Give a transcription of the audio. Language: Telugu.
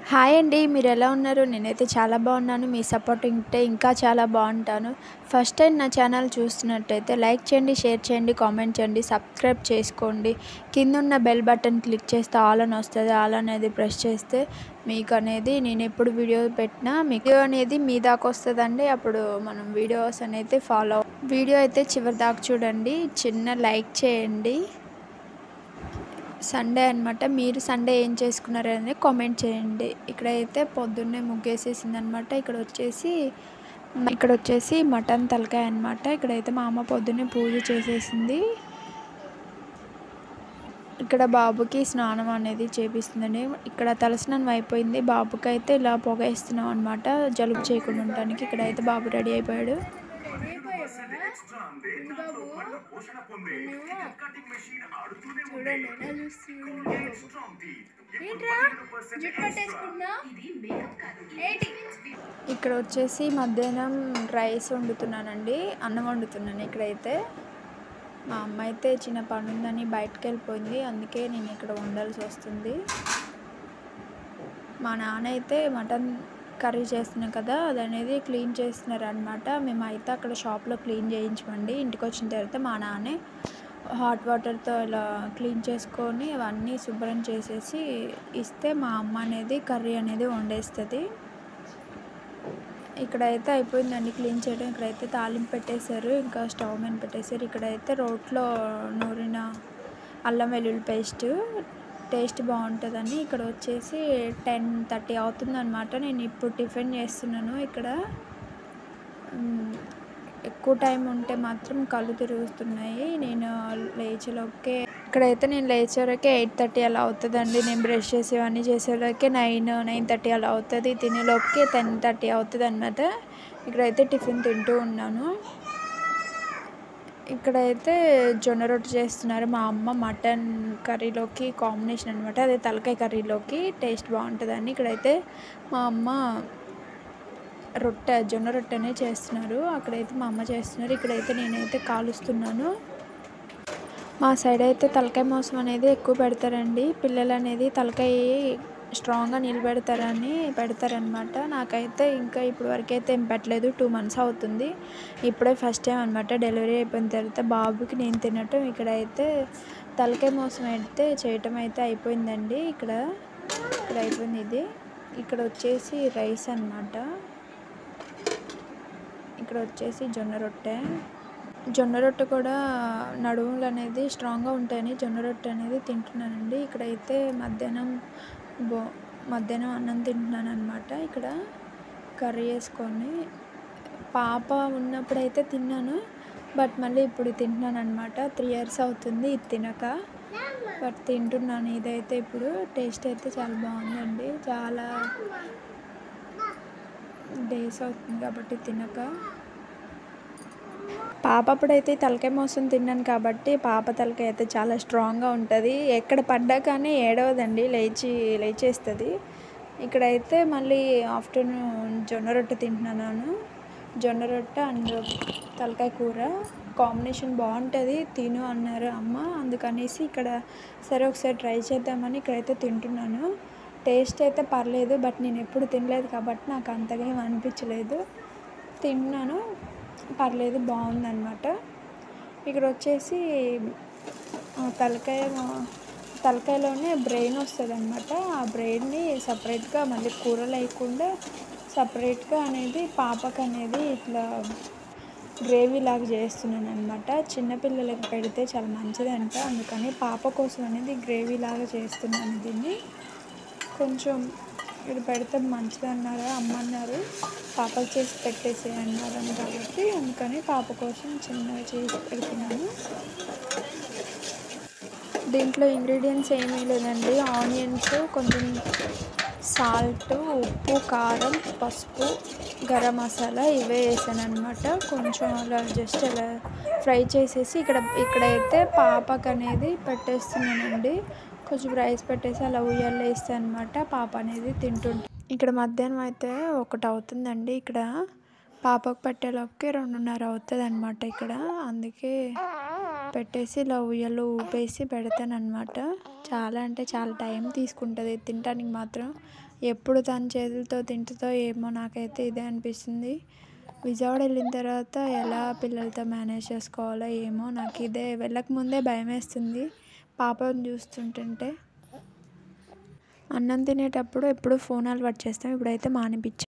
హాయ్ అండి. మీరెలా ఉన్నారు? నేనైతే చాలా బాగున్నాను. మీ సపోర్ట్ ఉంటే ఇంకా చాలా బాగుంటాను. ఫస్ట్ టైం నా ఛానల్ చూస్తున్నట్టయితే లైక్ చేయండి, షేర్ చేయండి, కామెంట్ చేయండి, సబ్స్క్రైబ్ చేసుకోండి. కిందున్న బెల్ బటన్ క్లిక్ చేస్తే ఆల్ అని వస్తుంది. ఆల్ అనేది ప్రెస్ చేస్తే మీకు అనేది నేను ఎప్పుడు వీడియో పెట్టినా మీకు వీడియో అనేది మీ దాకా వస్తుందండి. అప్పుడు మనం వీడియోస్ అనేది వీడియో అయితే చివరి దాకా చూడండి. చిన్న లైక్ చేయండి. సండే అనమాట. మీరు సండే ఏం చేసుకున్నారని కామెంట్ చేయండి. ఇక్కడైతే పొద్దున్నే ముగ్గేసేసింది అనమాట. ఇక్కడ వచ్చేసి మటన్ తలకాయ అనమాట. ఇక్కడైతే మా అమ్మ పొద్దున్నే పూజ చేసేసింది. ఇక్కడ బాబుకి స్నానం అనేది చేపిస్తుందండి. ఇక్కడ తలస్నానం అయిపోయింది. బాబుకి అయితే ఇలా పొగ వేస్తున్నాం అనమాట, జలుబు చేయకుండా ఉండడానికి. ఇక్కడైతే బాబు రెడీ అయిపోయాడు. ఇక్కడ వచ్చేసి మధ్యాహ్నం రైస్ వండుతున్నానండి, అన్నం వండుతున్నాను. ఇక్కడైతే మా అమ్మ అయితే చిన్న పని ఉందని బయటకు వెళ్ళిపోయింది, అందుకే నేను ఇక్కడ వండాల్సి వస్తుంది. మా నాన్న అయితే మటన్ కర్రీ చేస్తున్నాం కదా, అది అనేది క్లీన్ చేస్తున్నారు అనమాట. మేమైతే అక్కడ షాప్లో క్లీన్ చేయించమండి. ఇంటికి వచ్చిన తర్వాత మా నాన్నే హాట్ వాటర్తో ఇలా క్లీన్ చేసుకొని అవన్నీ శుభ్రం చేసేసి ఇస్తే మా అమ్మ అనేది కర్రీ అనేది వండేస్తుంది. ఇక్కడైతే అయిపోయిందండి క్లీన్ చేయడం. ఇక్కడైతే తాలింపు పెట్టేశారు, ఇంకా స్టవ్ మీద పెట్టేశారు. ఇక్కడైతే రోట్లో నూరిన అల్లం వెల్లుల్లి పేస్ట్ టేస్ట్ బాగుంటుందని ఇక్కడ వచ్చేసి 10:30 అవుతుందన్నమాట. నేను ఇప్పుడు టిఫిన్ చేస్తున్నాను. ఇక్కడ ఎక్కువ టైం ఉంటే మాత్రం కళ్ళు తిరుగుతున్నాయి. నేను లేచేలోకే ఇక్కడైతే నేను లేచేవరకే 8:30 అలా అవుతుందండి. నేను బ్రష్ చేసేవన్నీ చేసేలోకే 9:30 అలా అవుతుంది. తినేలోకే 10:30 అవుతుంది అనమాట. ఇక్కడైతే టిఫిన్ తింటూ ఉన్నాను. ఇక్కడైతే జొన్న రొట్టె చేస్తున్నారు మా అమ్మ. మటన్ కర్రీలోకి కాంబినేషన్ అనమాట, అదే తలకాయ కర్రీలోకి టేస్ట్ బాగుంటుందని ఇక్కడైతే మా అమ్మ జొన్న రొట్టెనే చేస్తున్నారు. అక్కడైతే మా అమ్మ చేస్తున్నారు, ఇక్కడైతే నేనైతే కాలుస్తున్నాను. మా సైడ్ అయితే తలకాయ మోసం అనేది ఎక్కువ పెడతారండి. పిల్లలు అనేది తలకాయ స్ట్రాంగ్గా పెడతారనమాట. నాకైతే ఇంకా ఇప్పుడు వరకు అయితే ఏం పెట్టలేదు. 2 months అవుతుంది. ఇప్పుడే ఫస్ట్ టైం అనమాట. డెలివరీ అయిపోయిన తర్వాత బాబుకి నేను తినటం. ఇక్కడైతే తలకాయ మోసం అయితే చేయటం అయితే అయిపోయిందండి. ఇక్కడ అయిపోయింది ఇది. ఇక్కడ వచ్చేసి రైస్ అనమాట. ఇక్కడ వచ్చేసి జొన్న రొట్టె కూడా నడుములు అనేది స్ట్రాంగ్గా ఉంటాయని జొన్న రొట్టె అనేది తింటున్నానండి. ఇక్కడైతే మధ్యాహ్నం అన్నం తింటున్నాను అనమాట. ఇక్కడ కర్రీ వేసుకొని పాప ఉన్నప్పుడైతే తిన్నాను, బట్ మళ్ళీ ఇప్పుడు తింటున్నాను అనమాట. 3 years అవుతుంది ఇది తినక, బట్ తింటున్నాను. ఇదైతే ఇప్పుడు టేస్ట్ అయితే చాలా బాగుందండి. చాలా డేస్ అవుతుంది కాబట్టి తినక. పాప అప్పుడైతే తలకాయ మోసం తిన్నాను కాబట్టి పాప తలకాయ అయితే చాలా స్ట్రాంగ్గా ఉంటుంది. ఎక్కడ పడ్డా కానీ ఏడవదండి, లేచేస్తుంది. ఇక్కడైతే మళ్ళీ ఆఫ్టర్నూన్ జొన్న రొట్టె తింటున్నాను. జొన్న రొట్టె అండ్ తలకాయ కూర కాంబినేషన్ బాగుంటుంది, తిను అన్నారు అమ్మ. అందుకనేసి ఇక్కడ సరే ఒకసారి ట్రై చేద్దామని ఇక్కడైతే తింటున్నాను. టేస్ట్ అయితే పర్లేదు, బట్ నేను ఎప్పుడు తినలేదు కాబట్టి నాకు అంతగా ఏం అనిపించలేదు. తిన్నాను, పర్లేదు, బాగుందన్నమాట. ఇక్కడ వచ్చేసి తలకాయలోనే బ్రెయిన్ వస్తుంది అనమాట. ఆ బ్రెయిన్ని సపరేట్గా మళ్ళీ కూరలు వేయకుండా సపరేట్గా అనేది పాపకు అనేది ఇట్లా గ్రేవీ లాగా చేస్తున్నాను అనమాట. చిన్నపిల్లలకి పెడితే చాలా మంచిదంట, అందుకని పాప కోసం అనేది గ్రేవీ లాగా చేస్తున్నాను దీన్ని. కొంచెం ఇది పెడితే మంచిది అన్నారు అమ్మన్నారు, పాపకు చేసి పెట్టేసి అన్నారని కాబట్టి అందుకని పాప కోసం చిన్నగా చేసి పెడుతున్నాను. దీంట్లో ఇంగ్రీడియంట్స్ ఏమీ లేదండి. ఆనియన్స్, కొంచెం సాల్ట్, ఉప్పు, కారం, పసుపు, గరం మసాలా ఇవే వేసాను అనమాట. కొంచెం అలా జస్ట్ అలా ఫ్రై చేసేసి ఇక్కడైతే పాపకు అనేది పెట్టేస్తున్నానండి. కొంచెం రైస్ పెట్టేసి అలా ఉయ్యాల్లో వేస్తాను అనమాట. పాప అనేది తింటుంటే ఇక్కడ మధ్యాహ్నం అయితే 1 అవుతుందండి. ఇక్కడ పాపకు పెట్టేలోకి 2:30 అవుతుంది అనమాట. ఇక్కడ అందుకే పెట్టేసి ఇలా ఉయ్యాలో ఊపేసి పెడతానన్నమాట. చాలా అంటే చాలా టైం తీసుకుంటుంది తినటానికి మాత్రం. ఎప్పుడు తన చేతులతో తింటుందో ఏమో, నాకైతే ఇదే అనిపిస్తుంది. విజయవాడ వెళ్ళిన తర్వాత ఎలా పిల్లలతో మేనేజ్ చేసుకోవాలో ఏమో, నాకు ఇదే వెళ్ళకముందే భయమేస్తుంది పాపను చూస్తుంటుంటే. అన్నం తినేటప్పుడు ఎప్పుడు ఫోన్ అలవాటు చేస్తాం, ఇప్పుడైతే మానిపించాం.